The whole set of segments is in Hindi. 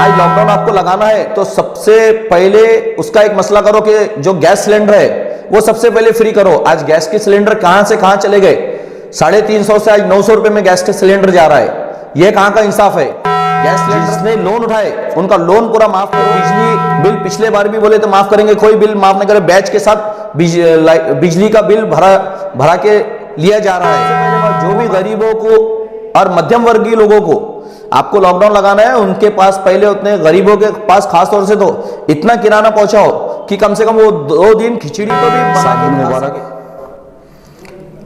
आज लॉकडाउन आपको लगाना है तो सबसे पहले उसका एक मसला करो कि जो गैस सिलेंडर है वो सबसे पहले फ्री करो। आज गैस के सिलेंडर कहां से कहां चले गए, 350 से आज 900 रुपए में गैस के सिलेंडर जा रहा है। यह कहां का इंसाफ है? गैस सिलेंडर जिसने लोन उठाए उनका लोन पूरा माफ करो। बिजली बिल पिछले बार भी बोले तो माफ करेंगे, कोई बिल माफ नहीं करे। बैच के साथ बिजली का बिल भरा के लिया जा रहा है। जो भी गरीबों को और मध्यम वर्गीय लोगों को आपको लॉकडाउन लगाना है, उनके पास पहले उतने गरीबों के पास खास तौर से तो इतना किराना पहुंचाओ कि कम से कम वो 2 दिन खिचड़ी तो भी बना के मुबारक।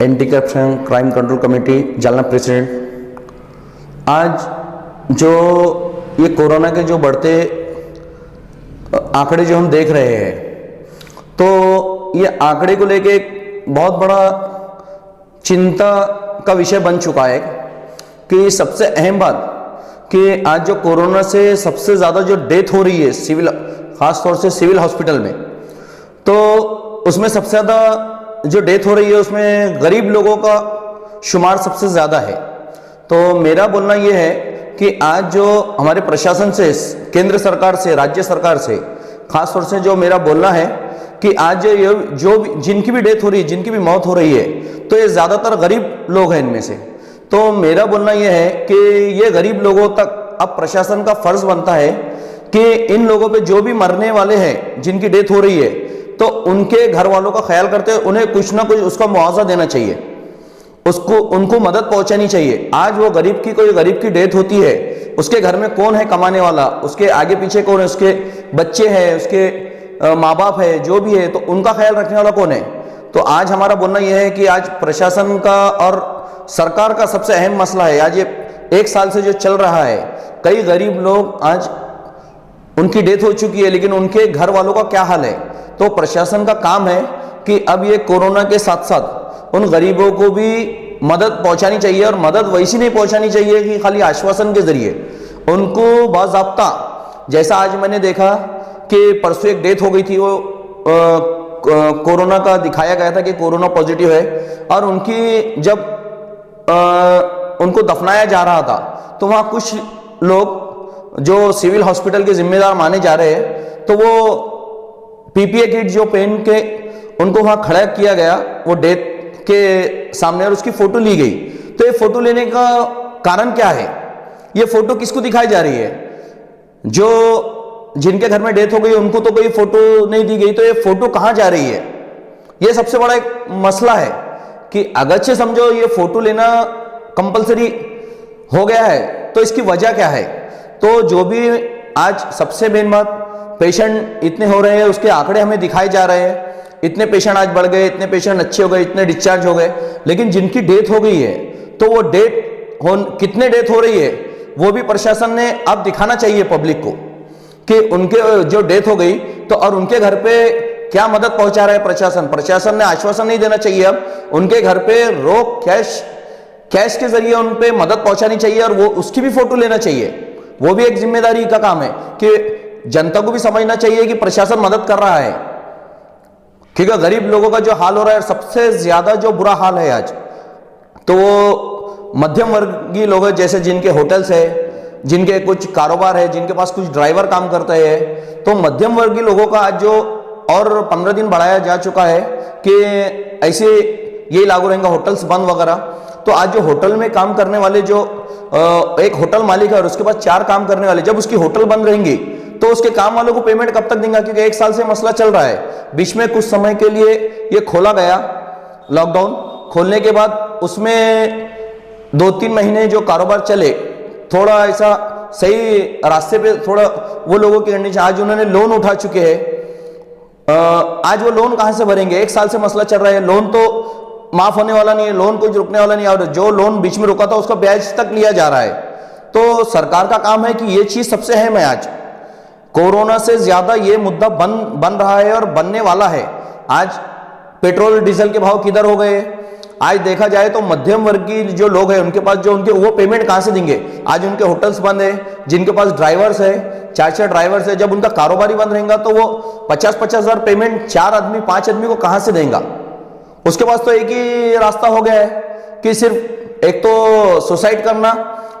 Anti corruption crime control committee Jalna president, आज जो ये कोरोना के जो बढ़ते आंकड़े जो हम देख रहे हैं, तो ये आंकड़े को लेके एक बहुत बड़ा चिंता का विषय बन चुका है कि सबसे अहम बात कि आज जो कोरोना से सबसे ज़्यादा जो डेथ हो रही है सिविल, खास तौर से सिविल हॉस्पिटल में, तो उसमें सबसे ज़्यादा जो डेथ हो रही है उसमें गरीब लोगों का शुमार सबसे ज़्यादा है। तो मेरा बोलना यह है कि आज जो हमारे प्रशासन से, केंद्र सरकार से, राज्य सरकार से, खास तौर से जो मेरा बोलना है कि आज जो जिनकी भी डेथ हो रही है, जिनकी भी मौत हो रही है, तो ये ज़्यादातर गरीब लोग हैं इनमें से। तो मेरा बोलना यह है कि ये गरीब लोगों तक अब प्रशासन का फर्ज बनता है कि इन लोगों पे जो भी मरने वाले हैं, जिनकी डेथ हो रही है, तो उनके घर वालों का ख्याल करते हुए उन्हें कुछ ना कुछ उसका मुआवजा देना चाहिए, उनको मदद पहुंचानी चाहिए। आज वो कोई गरीब की डेथ होती है, उसके घर में कौन है कमाने वाला, उसके आगे पीछे कौन है, उसके बच्चे हैं, उसके माँ बाप है, जो भी है, तो उनका ख्याल रखने वाला कौन है। तो आज हमारा बोलना यह है कि आज प्रशासन का और सरकार का सबसे अहम मसला है। आज ये 1 साल से जो चल रहा है, कई गरीब लोग आज उनकी डेथ हो चुकी है, लेकिन उनके घर वालों का क्या हाल है। तो प्रशासन का काम है कि अब ये कोरोना के साथ साथ उन गरीबों को भी मदद पहुंचानी चाहिए, और मदद वैसी नहीं पहुंचानी चाहिए कि खाली आश्वासन के जरिए, उनको बाज़ाब्ता। जैसा आज मैंने देखा कि परसों एक डेथ हो गई थी, वो कोरोना का दिखाया गया था कि कोरोना पॉजिटिव है, और उनकी जब उनको दफनाया जा रहा था तो वहाँ कुछ लोग जो सिविल हॉस्पिटल के जिम्मेदार माने जा रहे हैं, तो वो पीपीई किट जो पहन के उनको वहाँ खड़ा किया गया वो डेथ के सामने, और उसकी फोटो ली गई। तो ये फोटो लेने का कारण क्या है? ये फोटो किसको दिखाई जा रही है? जो जिनके घर में डेथ हो गई उनको तो कोई फोटो नहीं दी गई, तो ये फोटो कहाँ जा रही है? ये सबसे बड़ा एक मसला है कि अगरचे समझो ये फोटो लेना कंपलसरी हो गया है, तो इसकी वजह क्या है? तो जो भी आज सबसे मेन बात, पेशेंट इतने हो रहे हैं, उसके आंकड़े हमें दिखाए जा रहे हैं, इतने पेशेंट आज बढ़ गए, इतने पेशेंट अच्छे हो गए, इतने डिस्चार्ज हो गए, लेकिन जिनकी डेथ हो गई है, तो वो कितने डेथ हो रही है वो भी प्रशासन ने अब दिखाना चाहिए पब्लिक को कि उनके जो डेथ हो गई तो और उनके घर पे क्या मदद पहुंचा रहा है प्रशासन ने आश्वासन नहीं देना चाहिए। अब उनके घर पे रोक कैश के जरिए उन पे मदद पहुंचानी चाहिए, और वो उसकी भी फोटो लेना चाहिए। वो भी एक जिम्मेदारी का काम है कि जनता को भी समझना चाहिए कि प्रशासन मदद कर रहा है, क्योंकि गरीब लोगों का जो हाल हो रहा है, सबसे ज्यादा जो बुरा हाल है आज, तो वो मध्यम वर्गीय लोग हैं, जैसे जिनके होटल्स है, जिनके कुछ कारोबार है, जिनके पास कुछ ड्राइवर काम करते हैं, तो मध्यम वर्गीय लोगों का आज जो और 15 दिन बढ़ाया जा चुका है कि ऐसे यही लागू रहेगा, होटल्स बंद वगैरह। तो आज जो होटल में काम करने वाले जो एक होटल मालिक है और उसके पास 4 काम करने वाले, जब उसकी होटल बंद रहेंगी तो उसके काम वालों को पेमेंट कब तक देंगे? क्योंकि 1 साल से मसला चल रहा है। बीच में कुछ समय के लिए ये खोला गया, लॉकडाउन खोलने के बाद उसमें 2-3 महीने जो कारोबार चले, थोड़ा ऐसा सही रास्ते पे थोड़ा वो लोगों की कंडीशन, आज उन्होंने लोन उठा चुके हैं, आज वो लोन कहां से भरेंगे? 1 साल से मसला चल रहा है, लोन तो माफ होने वाला नहीं है, लोन कुछ रुकने वाला नहीं है, और जो लोन बीच में रुका था उसका ब्याज तक लिया जा रहा है। तो सरकार का काम है कि ये चीज सबसे अहम है। आज कोरोना से ज्यादा ये मुद्दा बन रहा है और बनने वाला है। आज पेट्रोल डीजल के भाव किधर हो गए? आज देखा जाए तो मध्यम वर्ग की जो लोग हैं उनके पास जो वो पेमेंट कहां से देंगे? आज उनके होटल्स बंद है, जिनके पास ड्राइवर्स है, 4-4 ड्राइवर्स है, जब उनका कारोबारी बंद रहेगा तो वो 50-50 हजार पेमेंट 4 आदमी 5 आदमी को कहां से देगा? उसके पास तो एक ही रास्ता हो गया है कि सिर्फ एक तो सुसाइड करना,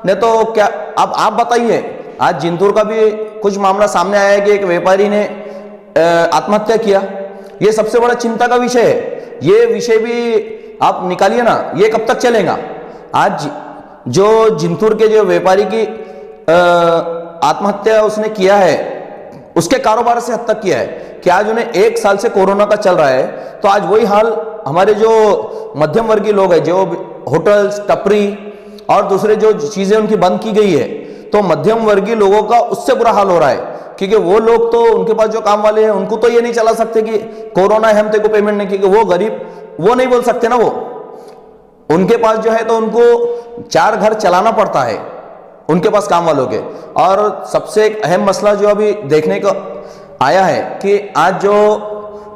नहीं तो क्या। अब आप बताइए, आज जिंतूर का भी कुछ मामला सामने आया है कि एक व्यापारी ने आत्महत्या किया। ये सबसे बड़ा चिंता का विषय है। ये विषय भी आप निकालिए ना, ये कब तक चलेगा? आज जो जिंतूर के जो व्यापारी की आत्महत्या उसने किया है, उसके कारोबार से हद तक किया है कि आज उन्हें 1 साल से कोरोना का चल रहा है। तो आज वही हाल हमारे जो मध्यम वर्गीय लोग हैं, जो होटल्स, टपरी और दूसरे जो चीजें उनकी बंद की गई है, तो मध्यम वर्गीय लोगों का उससे बुरा हाल हो रहा है। क्योंकि वो लोग तो, उनके पास जो काम वाले हैं, उनको तो ये नहीं चला सकते कि कोरोना है हम तेरे को पेमेंट नहीं, क्योंकि वो गरीब, वो नहीं बोल सकते ना। वो उनके पास जो है तो उनको 4 घर चलाना पड़ता है उनके पास काम वालों के। और सबसे एक अहम मसला जो अभी देखने को आया है कि आज जो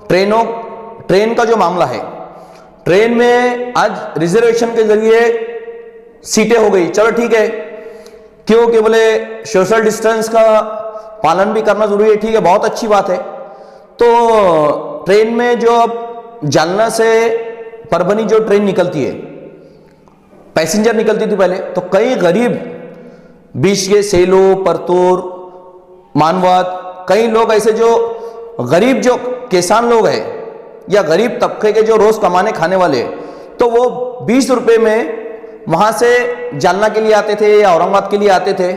ट्रेन का जो मामला है, ट्रेन में आज रिजर्वेशन के जरिए सीटें हो गई। चलो ठीक है, क्यों कि बोले सोशल डिस्टेंस का पालन भी करना जरूरी है, ठीक है, बहुत अच्छी बात है। तो ट्रेन में जो अब जालना से परभनी जो ट्रेन निकलती है, पैसेंजर निकलती थी पहले, तो कई गरीब बीच के सेलो, परतूर, मानवत, कई लोग ऐसे जो गरीब जो किसान लोग हैं या गरीब तबके के जो रोज कमाने खाने वाले, तो वो 20 रुपए में वहां से जालना के लिए आते थे या औरंगाबाद के लिए आते थे।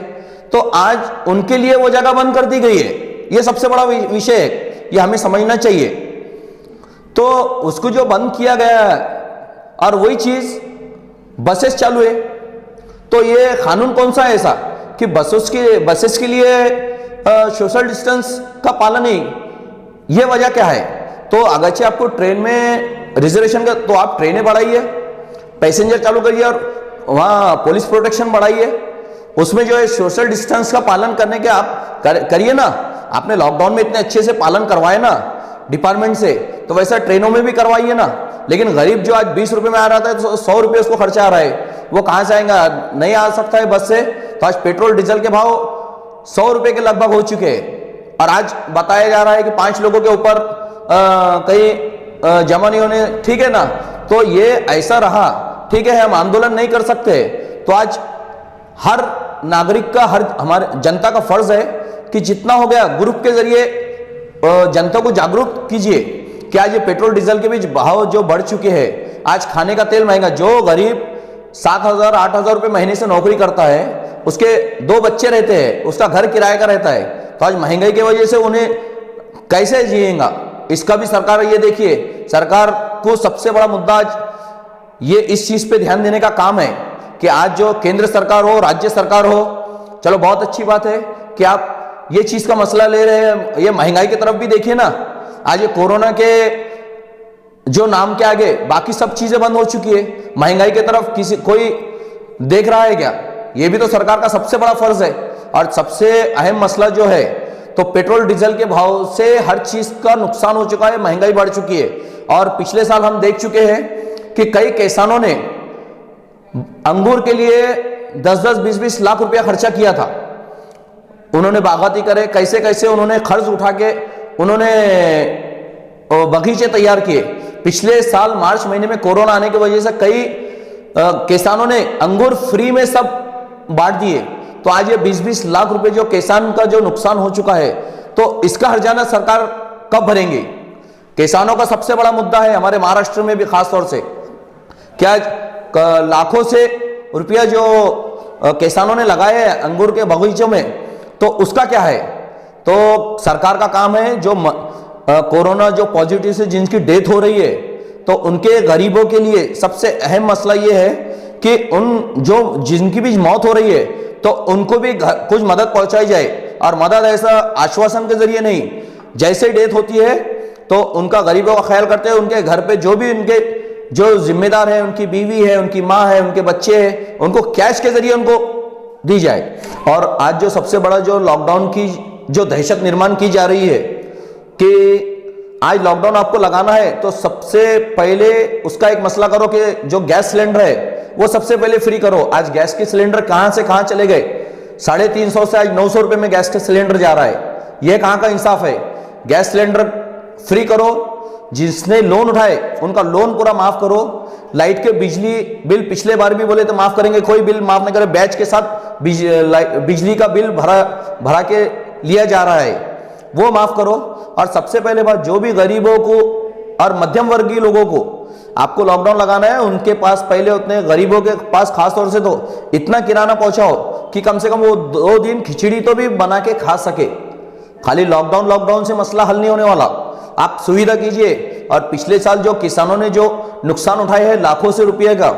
तो आज उनके लिए वो जगह बंद कर दी गई है। ये सबसे बड़ा विषय है, ये हमें समझना चाहिए। तो उसको जो बंद किया गया है, और वही चीज बसेस चालू है, तो ये कानून कौन सा है ऐसा कि बसेस के लिए सोशल डिस्टेंस का पालन नहीं? ये वजह क्या है? तो अगरचे आपको ट्रेन में रिजर्वेशन का, तो आप ट्रेनें बढ़ाइए, पैसेंजर चालू करिए और वहां पुलिस प्रोटेक्शन बढ़ाइए। उसमें जो है सोशल डिस्टेंस का पालन करने के आप करिए ना। आपने लॉकडाउन में इतने अच्छे से पालन करवाए ना डिपार्टमेंट से, तो वैसा ट्रेनों में भी करवाइए ना। लेकिन गरीब जो आज 20 रुपए में आ रहा था, तो 100 रुपए उसको खर्चा आ रहा है, वो कहां से आएगा? नहीं आ सकता है बस से। तो आज पेट्रोल डीजल के भाव 100 रुपए के लगभग हो चुके हैं, और आज बताया जा रहा है कि 5 लोगों के ऊपर कई जमा नहीं होने, ठीक है ना। तो ये ऐसा रहा, ठीक है, हम आंदोलन नहीं कर सकते। तो आज हर नागरिक का, हर हमारे जनता का फर्ज है कि जितना हो गया ग्रुप के जरिए जनता को जागरूक कीजिए कि आज ये पेट्रोल डीजल के भी भाव जो बढ़ चुके हैं, आज खाने का तेल महंगा। जो गरीब 7,000 8,000 रुपए महीने से नौकरी करता है, उसके 2 बच्चे रहते हैं, उसका घर किराए का रहता है, तो आज महंगाई की वजह से उन्हें कैसे जिएगा? इसका भी सरकार ये देखिए, सरकार को सबसे बड़ा मुद्दा आज ये इस चीज पे ध्यान देने का काम है कि आज जो केंद्र सरकार हो, राज्य सरकार हो, चलो बहुत अच्छी बात है कि आप ये चीज का मसला ले रहे हैं। ये महंगाई की तरफ भी देखिए ना, आज ये कोरोना के जो नाम के आगे बाकी सब चीजें बंद हो चुकी है, महंगाई की तरफ कोई देख रहा है क्या? ये भी तो सरकार का सबसे बड़ा फर्ज है। और सबसे अहम मसला जो है, तो पेट्रोल डीजल के भाव से हर चीज का नुकसान हो चुका है, महंगाई बढ़ चुकी है। और पिछले साल हम देख चुके हैं कि कई किसानों ने अंगूर के लिए 10-10, 20-20 लाख रुपया खर्चा किया था। उन्होंने बागाती करे, कैसे कैसे उन्होंने कर्ज उठा के उन्होंने बगीचे तैयार किए। पिछले साल मार्च महीने में कोरोना आने की वजह से कई किसानों ने अंगूर फ्री में सब बांट दिए। तो आज ये 20-20 लाख रुपए जो किसान का जो नुकसान हो चुका है, तो इसका हर्जाना सरकार कब भरेंगे? किसानों का सबसे बड़ा मुद्दा है हमारे महाराष्ट्र में भी खास तौर से, क्या लाखों से रुपया जो किसानों ने लगाए हैं अंगूर के बगीचों में, तो उसका क्या है? तो सरकार का काम है जो कोरोना जो पॉजिटिव से जिनकी डेथ हो रही है, तो उनके गरीबों के लिए सबसे अहम मसला ये है कि उन जो जिनकी भी मौत हो रही है, तो उनको भी कुछ मदद पहुंचाई जाए। और मदद ऐसा आश्वासन के जरिए नहीं, जैसे डेथ होती है तो उनका गरीबों का ख्याल करते हैं, उनके घर पे जो भी उनके जो जिम्मेदार है, उनकी बीवी है, उनकी माँ है, उनके बच्चे हैं, उनको कैश के जरिए उनको दी जाए। और आज जो सबसे बड़ा जो लॉकडाउन की जो दहशत निर्माण की जा रही है कि आज लॉकडाउन आपको लगाना है, तो सबसे पहले उसका एक मसला करो कि जो गैस सिलेंडर है वो सबसे पहले फ्री करो। आज गैस के सिलेंडर कहां से कहां चले गए, 350 से आज 900 रुपए में गैस का सिलेंडर जा रहा है। यह कहां का इंसाफ है? गैस सिलेंडर फ्री करो, जिसने लोन उठाए उनका लोन पूरा माफ करो। लाइट के बिजली बिल पिछले बार भी बोले तो माफ करेंगे, कोई बिल माफ नहीं करे, बैच के साथ बिजली का बिल भरा के लिया जा रहा है वो माफ करो। और सबसे पहले बात, जो भी गरीबों को और मध्यम वर्गीय लोगों को आपको लॉकडाउन लगाना है, उनके पास पहले उतने गरीबों के पास खास तौर से तो इतना किराना पहुंचाओ कि कम से कम वो 2 दिन खिचड़ी तो भी बना के खा सके। खाली लॉकडाउन से मसला हल नहीं होने वाला, आप सुविधा कीजिए। और पिछले साल जो किसानों ने जो नुकसान उठाए हैं लाखों से रुपये का,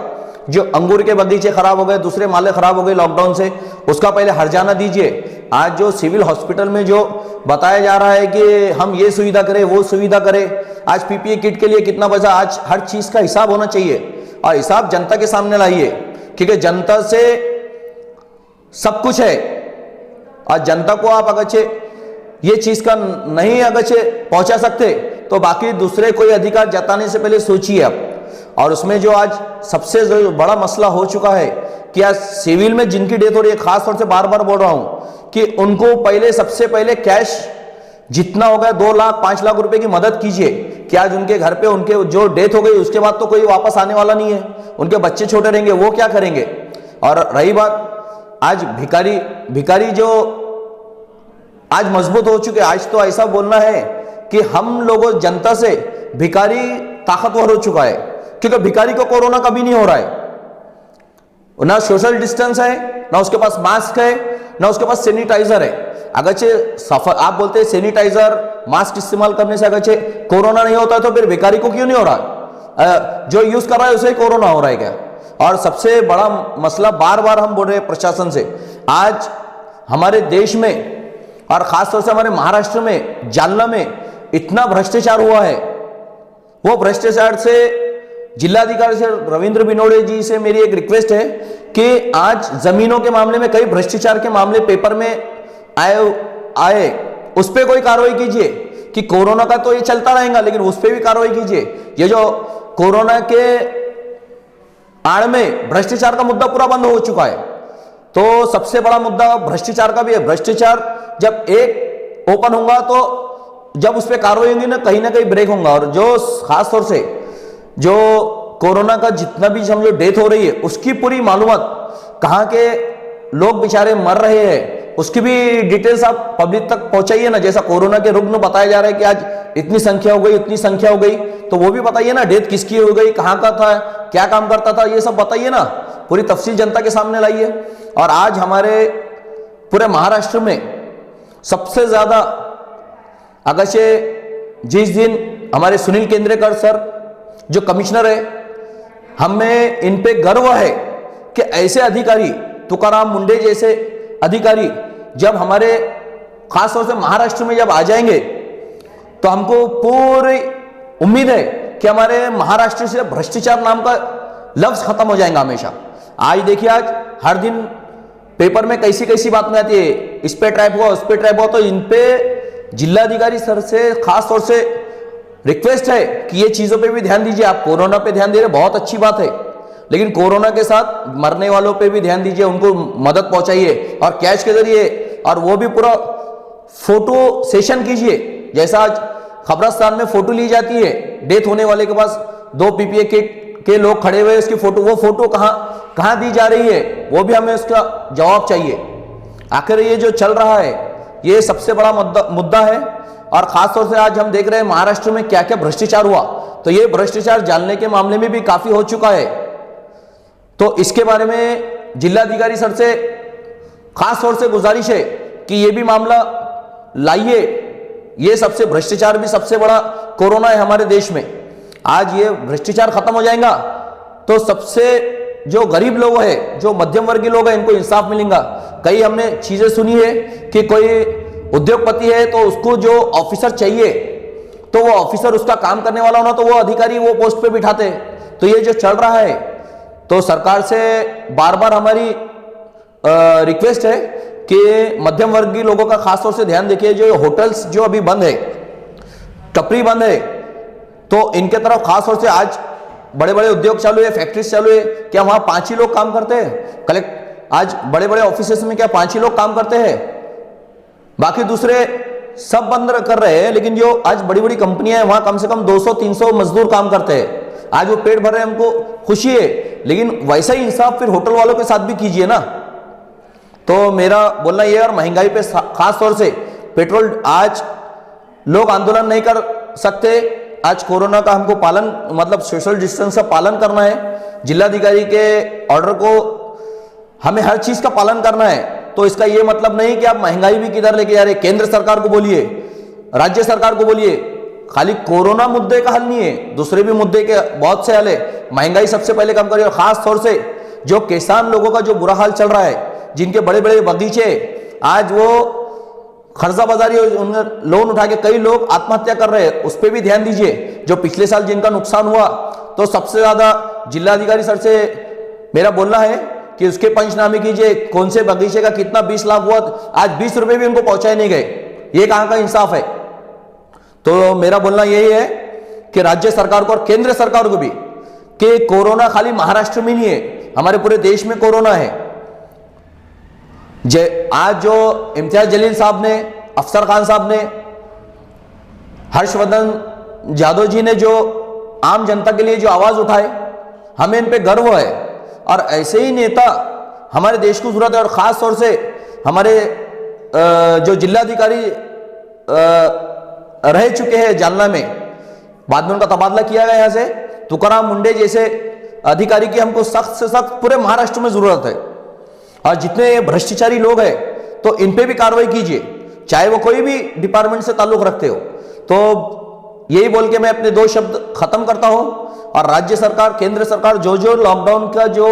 जो अंगूर के बगीचे खराब हो गए, दूसरे माले खराब हो गए लॉकडाउन से, उसका पहले हर्जाना दीजिए। आज जो सिविल हॉस्पिटल में जो बताया जा रहा है कि हम ये सुविधा करें वो सुविधा करें, आज पीपीई किट के लिए कितना पैसा, आज हर चीज का हिसाब होना चाहिए और हिसाब जनता के सामने लाइए, क्योंकि जनता से सब कुछ है। और जनता को आप अगरचे ये चीज का नहीं अगरचे पहुंचा सकते तो बाकी दूसरे कोई अधिकार जताने से पहले सोचिए आप। और उसमें जो आज सबसे बड़ा मसला हो चुका है कि आज सिविल में जिनकी डेथ हो रही है, खास तौर से बार बार बोल रहा हूं कि उनको पहले सबसे पहले कैश जितना होगा 2 लाख 5 लाख रुपए की मदद कीजिए कि आज उनके घर पे उनके जो डेथ हो गई उसके बाद तो कोई वापस आने वाला नहीं है, उनके बच्चे छोटे रहेंगे, वो क्या करेंगे। और रही बात आज भिखारी जो आज मजबूत हो चुके, आज तो ऐसा बोलना है कि हम लोगों जनता से भिखारी ताकतवर हो चुका है, क्योंकि भिखारी को कोरोना कभी नहीं हो रहा है, ना सोशल डिस्टेंस है, ना उसके पास मास्क है, ना उसके पास सैनिटाइजर है। अगरचे आप बोलते हैं सैनिटाइजर मास्क इस्तेमाल करने से अगरचे कोरोना नहीं होता, तो फिर भिखारी को क्यों नहीं हो रहा? जो यूज कर रहा है उसे ही कोरोना हो रहा है क्या? और सबसे बड़ा मसला बार बार हम बोल रहे हैं प्रशासन से, आज हमारे देश में और खासतौर से हमारे महाराष्ट्र में जालना में इतना भ्रष्टाचार हुआ है, वो भ्रष्टाचार से जिलाधिकारी से रविंद्र बिनोड़े जी से मेरी एक रिक्वेस्ट है कि आज जमीनों के मामले में कई भ्रष्टाचार के मामले पेपर में आए उस पर कोई कार्रवाई कीजिए कि कोरोना का तो ये चलता रहेगा लेकिन उस पर भी कार्रवाई कीजिए। ये जो कोरोना के आड़ में भ्रष्टाचार का मुद्दा पूरा बंद हो चुका है, तो सबसे बड़ा मुद्दा भ्रष्टाचार का भी है। भ्रष्टाचार जब एक ओपन होगा तो जब उस पर कार्रवाई होगी ना कहीं ब्रेक होगा। और जो खास तौर से जो कोरोना का जितना भी समझो डेथ हो रही है उसकी पूरी मालूमात, कहां के लोग बेचारे मर रहे हैं उसकी भी डिटेल्स आप पब्लिक तक पहुंचाइए ना। जैसा कोरोना के रुग्ण बताया जा रहा है कि आज इतनी संख्या हो गई, इतनी संख्या हो गई, तो वो भी बताइए ना, डेथ किसकी हो गई, कहां का था, क्या काम करता था, ये सब बताइए ना, पूरी तफसील जनता के सामने लाइए। और आज हमारे पूरे महाराष्ट्र में सबसे ज्यादा अगरचे जिस दिन हमारे सुनील केंद्रेकर सर जो कमिश्नर है, हमें इन पे गर्व है कि ऐसे अधिकारी, तुकाराम मुंडे जैसे अधिकारी जब हमारे खास तौर से महाराष्ट्र में जब आ जाएंगे तो हमको पूरी उम्मीद है कि हमारे महाराष्ट्र से भ्रष्टाचार नाम का लफ्ज खत्म हो जाएगा हमेशा। आज देखिए, आज हर दिन पेपर में कैसी कैसी बातें आती है, इस पे ट्रैप हुआ, उस पे ट्रैप हुआ, तो इन पे जिलाधिकारी सर से खास तौर से रिक्वेस्ट है कि ये चीजों पे भी ध्यान दीजिए। आप कोरोना पे ध्यान दे रहे, बहुत अच्छी बात है, लेकिन कोरोना के साथ मरने वालों पे भी ध्यान दीजिए, उनको मदद पहुंचाइए और कैश के जरिए, और वो भी पूरा फोटो सेशन कीजिए। जैसा आज खबरस्तान में फोटो ली जाती है, डेथ होने वाले के पास 2 पीपीई किट के लोग खड़े हुए, उसकी फोटो, वो फोटो कहां दी जा रही है, वो भी हमें उसका जवाब चाहिए। आखिर ये जो चल रहा है ये सबसे बड़ा मुद्दा है। और खासतौर से आज हम देख रहे हैं महाराष्ट्र में क्या क्या भ्रष्टाचार हुआ, तो ये भ्रष्टाचार जानने के मामले में भी काफी हो चुका है। तो इसके बारे में जिलाधिकारी सर से खास तौर से गुजारिश है कि ये भी मामला लाइए। ये सबसे भ्रष्टाचार भी सबसे बड़ा कोरोना है हमारे देश में। आज ये भ्रष्टाचार खत्म हो जाएगा तो सबसे जो गरीब लोग हैं, जो मध्यम वर्गीय लोग हैं, इनको इंसाफ मिलेगा। कई हमने चीजें सुनी है कि कोई उद्योगपति है तो उसको जो ऑफिसर चाहिए तो वो ऑफिसर उसका काम करने वाला होना, तो वो अधिकारी वो पोस्ट पे बिठाते। तो ये जो चल रहा है, तो सरकार से बार बार हमारी रिक्वेस्ट है कि मध्यम वर्गीय लोगों का खासतौर से ध्यान देखिए। जो होटल्स जो अभी बंद है, टपरी बंद है, तो इनके तरफ खासतौर से आज बड़े बड़े उद्योग चालू है, फैक्ट्रीज चालू है, क्या वहां 5 ही लोग काम करते हैं? आज बड़े बड़े ऑफिसेस में क्या 5 ही लोग काम करते हैं? बाकी दूसरे सब बंद कर रहे हैं, लेकिन जो आज बड़ी बड़ी कंपनियां हैं वहां कम से कम 200-300 मजदूर काम करते हैं। आज वो पेट भर रहे हैं, हमको खुशी है, लेकिन वैसा ही इंसाफ फिर होटल वालों के साथ भी कीजिए ना। तो मेरा बोलना यह, और महंगाई पे खास तौर से पेट्रोल, आज लोग आंदोलन नहीं कर सकते, आज कोरोना का हमको पालन मतलब सोशल डिस्टेंस का पालन करना है, जिलाधिकारी के ऑर्डर को हमें हर चीज का पालन करना है। तो इसका यह मतलब नहीं कि आप महंगाई भी किधर लेके जा रहे, केंद्र सरकार को बोलिए, राज्य सरकार को बोलिए, खाली कोरोना मुद्दे का हल नहीं है, दूसरे भी मुद्दे के बहुत से हल है। महंगाई सबसे पहले कम करिए, और खास तौर से जो किसान लोगों का जो बुरा हाल चल रहा है, जिनके बड़े बड़े बगीचे, आज वो खर्चा बाजारी लोन उठा के कई लोग आत्महत्या कर रहे हैं, उस पर भी ध्यान दीजिए। जो पिछले साल जिनका नुकसान हुआ, तो सबसे ज्यादा जिलाधिकारी सर से मेरा बोलना है कि उसके पंचनामे कीजिए, कौन से बगीचे का कितना 20 लाख हुआ, आज 20 रुपए भी उनको पहुंचाए नहीं गए, ये कहां का इंसाफ है। तो मेरा बोलना यही है कि राज्य सरकार को और केंद्र सरकार को भी, कि कोरोना खाली महाराष्ट्र में नहीं है, हमारे पूरे देश में कोरोना है। आज जो इम्तियाज जलील साहब ने, अफसर खान साहब ने, हर्षवर्धन यादव जी ने जो आम जनता के लिए जो आवाज उठाए, हमें इन पे गर्व है। और ऐसे ही नेता हमारे देश को जरूरत है। और खास तौर से हमारे जो जिलाधिकारी रह चुके हैं जालना में, बाद में उनका तबादला किया गया, यहां से तुकाराम मुंडे जैसे अधिकारी की हमको सख्त से सख्त पूरे महाराष्ट्र में जरूरत है। और जितने भ्रष्टाचारी लोग हैं, तो इन पे भी कार्रवाई कीजिए, चाहे वो कोई भी डिपार्टमेंट से ताल्लुक रखते हो। तो यही बोल के मैं अपने 2 शब्द खत्म करता हूं। और राज्य सरकार, केंद्र सरकार जो जो लॉकडाउन का जो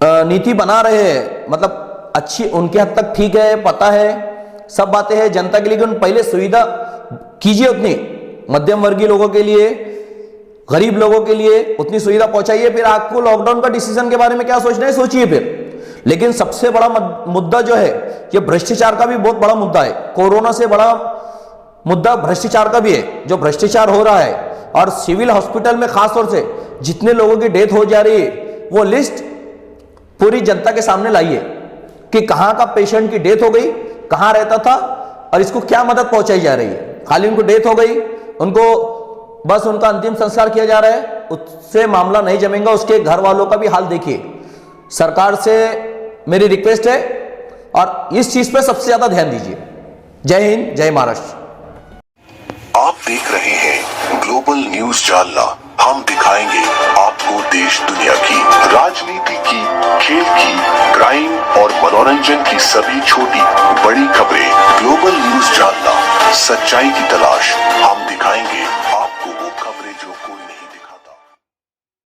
नीति बना रहे हैं, मतलब अच्छी, उनके हद तक ठीक है, पता है, सब बातें हैं जनता के लिए, उन पहले सुविधा कीजिए उतनी, मध्यम वर्गीय लोगों के लिए, गरीब लोगों के लिए उतनी सुविधा पहुंचाइए। फिर आपको लॉकडाउन का डिसीजन के बारे में क्या सोचना है सोचिए फिर। लेकिन सबसे बड़ा मुद्दा जो है, ये भ्रष्टाचार का भी बहुत बड़ा मुद्दा है। कोरोना से बड़ा मुद्दा भ्रष्टाचार का भी है, जो भ्रष्टाचार हो रहा है। और सिविल हॉस्पिटल में खास तौर से जितने लोगों की डेथ हो जा रही है, वो लिस्ट पूरी जनता के सामने लाइए कि कहां का पेशेंट की डेथ हो गई, कहां रहता था, और इसको क्या मदद पहुंचाई जा रही है। खाली उनको डेथ हो गई, उनको बस उनका अंतिम संस्कार किया जा रहा है, उससे मामला नहीं जमेगा। उसके घर वालों का भी हाल देखिए। सरकार से मेरी रिक्वेस्ट है, और इस चीज पे सबसे ज्यादा ध्यान दीजिए। जय हिंद, जय महाराष्ट्र। आप देख रहे हैं ग्लोबल न्यूज जालना। हम दिखाएंगे आपको देश दुनिया की, राजनीति की, खेल की, क्राइम और मनोरंजन की सभी छोटी बड़ी खबरें। ग्लोबल न्यूज जालना, सच्चाई की तलाश हम दिखाएंगे।